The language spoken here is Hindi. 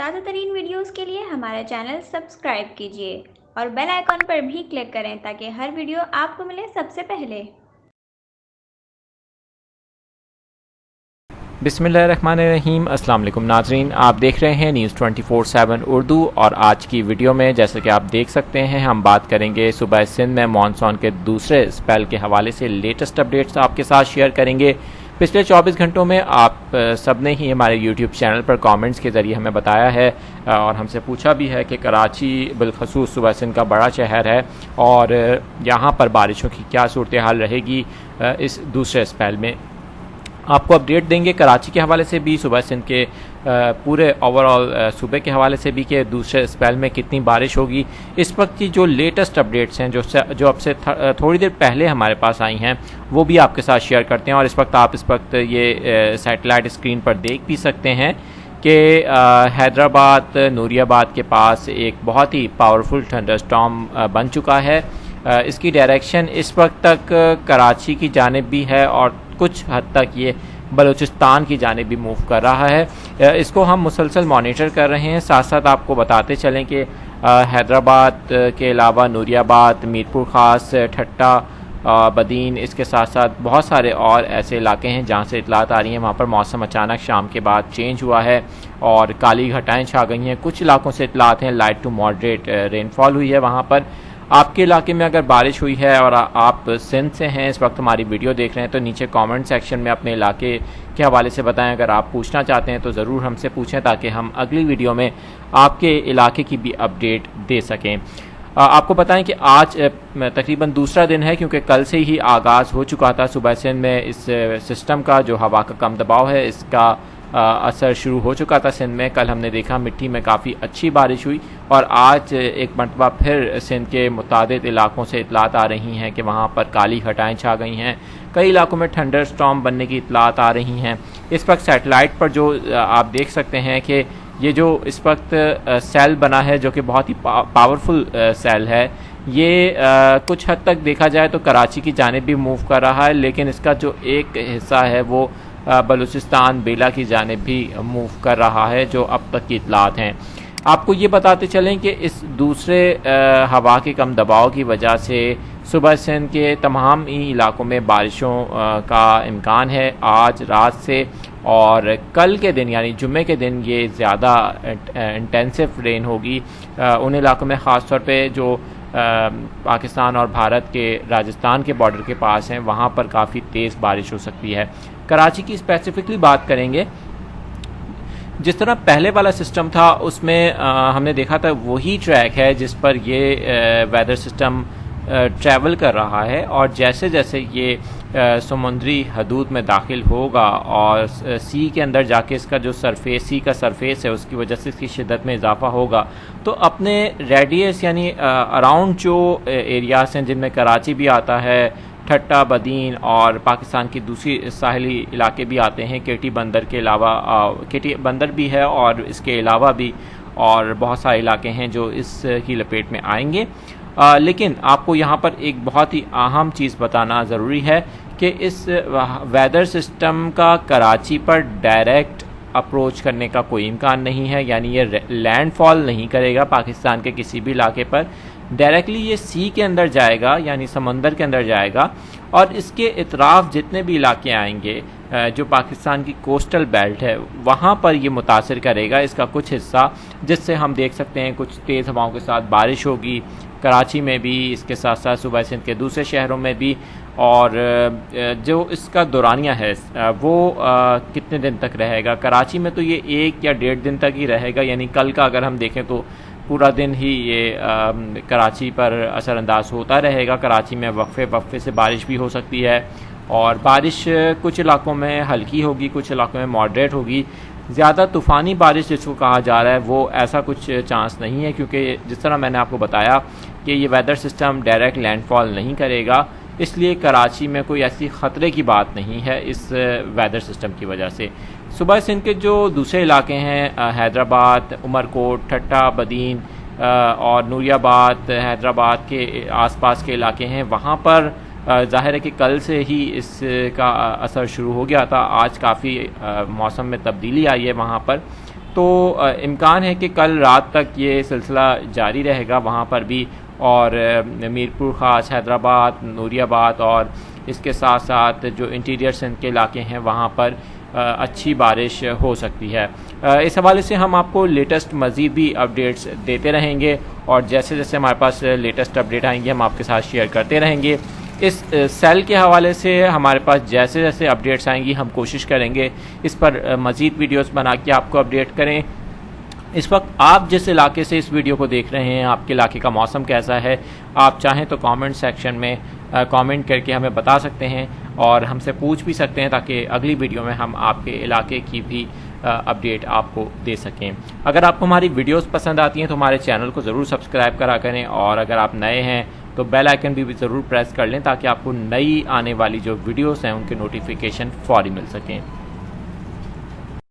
ताज़ा तरीन वीडियोज़ के लिए हमारा चैनल सब्सक्राइब कीजिए और बेल आइकॉन पर भी क्लिक करें ताकि हर वीडियो आपको मिले सबसे पहले। बिस्मिल्लाहिर्रहमानिर्रहीम। अस्सलाम वालेकुम नाजरीन, आप देख रहे हैं न्यूज़ 24/7 उर्दू। और आज की वीडियो में जैसे कि आप देख सकते हैं हम बात करेंगे सुबह सिंध में मानसून के दूसरे स्पेल के हवाले से लेटेस्ट अपडेट्स आपके साथ शेयर करेंगे। पिछले 24 घंटों में आप सब ने ही हमारे यूट्यूब चैनल पर कमेंट्स के ज़रिए हमें बताया है और हमसे पूछा भी है कि कराची बिलखसूस सुबह सिंध का बड़ा शहर है और यहाँ पर बारिशों की क्या सूरत हाल रहेगी इस दूसरे स्पेल में। आपको अपडेट देंगे कराची के हवाले से भी, सुबह सिंध के पूरे ओवरऑल सूबे के हवाले से भी कि दूसरे स्पेल में कितनी बारिश होगी। इस वक्त की जो लेटेस्ट अपडेट्स हैं जो अब से थोड़ी देर पहले हमारे पास आई हैं वो भी आपके साथ शेयर करते हैं। और इस वक्त ये सैटेलाइट स्क्रीन पर देख भी सकते हैं कि हैदराबाद नूरियाबाद के पास एक बहुत ही पावरफुल थंडरस्टॉर्म बन चुका है। इसकी डायरेक्शन इस वक्त तक कराची की जानिब भी है और कुछ हद तक ये बलूचिस्तान की जानिब भी मूव कर रहा है। इसको हम मुसलसल मॉनिटर कर रहे हैं। साथ साथ आपको बताते चलें कि हैदराबाद के अलावा नूरियाबाद, मीरपुर ख़ास, ठट्टा, बदीन, इसके साथ साथ बहुत सारे और ऐसे इलाके हैं जहाँ से इतलात आ रही हैं वहाँ पर मौसम अचानक शाम के बाद चेंज हुआ है और काली घटाएँ छा गई हैं। कुछ इलाकों से इतलात हैं लाइट टू मॉडरेट रेनफॉल हुई है वहाँ पर। आपके इलाके में अगर बारिश हुई है और आप सिंध से हैं, इस वक्त हमारी वीडियो देख रहे हैं, तो नीचे कमेंट सेक्शन में अपने इलाके के हवाले से बताएं। अगर आप पूछना चाहते हैं तो ज़रूर हमसे पूछें ताकि हम अगली वीडियो में आपके इलाके की भी अपडेट दे सकें। आपको बताएं कि आज तकरीबन दूसरा दिन है क्योंकि कल से ही आगाज़ हो चुका था सुबह सिंध में इस सिस्टम का, जो हवा का कम दबाव है इसका असर शुरू हो चुका था सिंध में। कल हमने देखा मिट्टी में काफ़ी अच्छी बारिश हुई और आज एक मरतबा फिर सिंध के मुतादिद इलाकों से इतलात आ रही हैं कि वहाँ पर काली घटाएँ छा गई हैं। कई इलाकों में थंडर स्टॉर्म बनने की इतलात आ रही हैं। इस वक्त सैटेलाइट पर जो आप देख सकते हैं कि ये जो इस वक्त सेल बना है जो कि बहुत ही पावरफुल सेल है, ये कुछ हद तक देखा जाए तो कराची की जानिब भी मूव कर रहा है, लेकिन इसका जो एक हिस्सा है वो बलूचिस्तान बेला की जानिब भी मूव कर रहा है, जो अब तक की इतलात हैं। आपको ये बताते चलें कि इस दूसरे हवा के कम दबाव की वजह से सुबह सिंध के तमाम ही इलाकों में बारिशों का इम्कान है आज रात से, और कल के दिन यानी जुम्मे के दिन ये ज़्यादा इंटेंसिव रेन होगी उन इलाकों में, ख़ास तौर पे जो पाकिस्तान और भारत के राजस्थान के बॉर्डर के पास हैं वहाँ पर काफ़ी तेज़ बारिश हो सकती है। कराची की स्पेसिफिकली बात करेंगे, जिस तरह पहले वाला सिस्टम था उसमें हमने देखा था वही ट्रैक है जिस पर ये वेदर सिस्टम ट्रैवल कर रहा है, और जैसे जैसे ये समुद्री हदूद में दाखिल होगा और सी के अंदर जाके इसका जो सी का सरफेस है उसकी वजह से इसकी शिद्दत में इजाफा होगा, तो अपने रेडियस यानी अराउंड जो एरियाज हैं जिनमें कराची भी आता है, ठट्टा, बदीन और पाकिस्तान की दूसरी साहली इलाके भी आते हैं, केटी बंदर के अलावा केटी बंदर भी है और इसके अलावा भी और बहुत सारे इलाके हैं जो इसकी लपेट में आएंगे। लेकिन आपको यहाँ पर एक बहुत ही अहम चीज़ बताना ज़रूरी है कि इस वेदर सिस्टम का कराची पर डायरेक्ट अप्रोच करने का कोई इम्कान नहीं है, यानी ये लैंडफॉल नहीं करेगा पाकिस्तान के किसी भी इलाके पर। डायरेक्टली ये सी के अंदर जाएगा यानी समंदर के अंदर जाएगा और इसके इतराफ़ जितने भी इलाके आएंगे जो पाकिस्तान की कोस्टल बेल्ट है वहाँ पर ये मुतासिर करेगा इसका कुछ हिस्सा, जिससे हम देख सकते हैं कुछ तेज़ हवाओं के साथ बारिश होगी कराची में भी, इसके साथ साथ सुबह सिंध के दूसरे शहरों में भी। और जो इसका दौरानिया है वो कितने दिन तक रहेगा, कराची में तो ये 1 या 1.5 दिन तक ही रहेगा, यानी कल का अगर हम देखें तो पूरा दिन ही ये कराची पर असरअंदाज होता रहेगा। कराची में वक्फे से बारिश भी हो सकती है और बारिश कुछ इलाकों में हल्की होगी, कुछ इलाकों में मॉडरेट होगी। ज़्यादा तूफ़ानी बारिश जिसको कहा जा रहा है वो ऐसा कुछ चांस नहीं है, क्योंकि जिस तरह मैंने आपको बताया कि ये वेदर सिस्टम डायरेक्ट लैंडफॉल नहीं करेगा, इसलिए कराची में कोई ऐसी ख़तरे की बात नहीं है इस वेदर सिस्टम की वजह से। सुबह सिंध के जो दूसरे इलाके हैं हैदराबाद, उमरकोट, ठट्टा, बदीन और नूरियाबाद, हैदराबाद के आसपास के इलाके हैं, वहाँ पर ज़ाहिर है कि कल से ही इसका असर शुरू हो गया था। आज काफ़ी मौसम में तब्दीली आई है वहाँ पर, तो इम्कान है कि कल रात तक ये सिलसिला जारी रहेगा वहाँ पर भी, और मीरपुर ख़ास, हैदराबाद, नूरियाबाद और इसके साथ साथ जो इंटीरियर सिंध के इलाके हैं वहाँ पर अच्छी बारिश हो सकती है। इस हवाले से हम आपको लेटेस्ट मज़ीद भी अपडेट्स देते रहेंगे, और जैसे जैसे हमारे पास लेटेस्ट अपडेट आएंगे हम आपके साथ शेयर करते रहेंगे। इस सेल के हवाले से हमारे पास जैसे जैसे अपडेट्स आएंगी हम कोशिश करेंगे इस पर मज़ीद वीडियोस बना के आपको अपडेट करें। इस वक्त आप जिस इलाके से इस वीडियो को देख रहे हैं, आपके इलाके का मौसम कैसा है, आप चाहें तो कमेंट सेक्शन में कमेंट करके हमें बता सकते हैं और हमसे पूछ भी सकते हैं, ताकि अगली वीडियो में हम आपके इलाके की भी अपडेट आपको दे सकें। अगर आपको हमारी वीडियोस पसंद आती हैं तो हमारे चैनल को ज़रूर सब्सक्राइब करा करें, और अगर आप नए हैं तो बेल आइकन भी ज़रूर प्रेस कर लें ताकि आपको नई आने वाली जो वीडियोस हैं उनके नोटिफिकेशन फौरी मिल सकें।